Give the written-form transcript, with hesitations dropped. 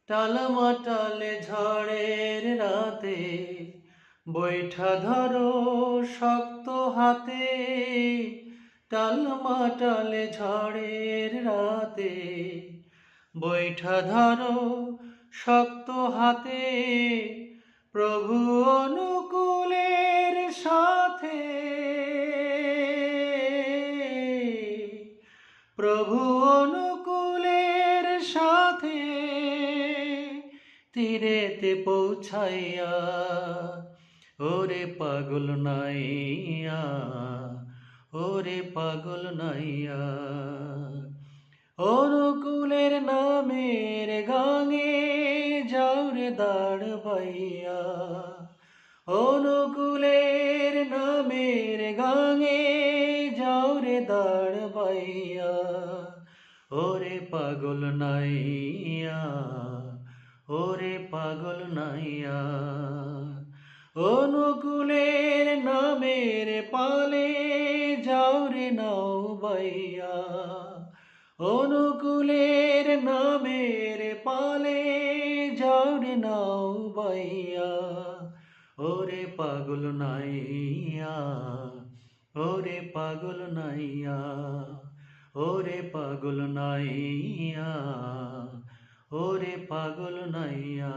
টালমাটালে ঝড়ের রাতে বৈঠা ধরো শক্ত হাতে। টালমাটালে ঝড়ের রাতে বৈঠা ধরো শক্ত হাতে। প্রভু অনুকূলের সাথে, প্রভু অনুকূলের সাথে তীরেতে পৌঁছাইয়া, ওরে পাগল নাইয়া, ওরে পাগল নাইয়া। অনুকূলের নামের গাঙে যাওরে দাঁড় বাইয়া, অনুকূলের নামের গাঙে যাওরে দাঁড় বাইয়া। ওরে পাগল নাইয়া, ওরে পাগল নাইয়া। অনুকূলের নামের পালে যাওরে নাও বাইয়া, অনুকূলের নামের পালে যাওরে নাও বাইয়া। ওরে পাগল নাইয়া, ওরে পাগল নাইয়া, ওরে পাগল নাইয়া, ওরে পাগল নাইয়া।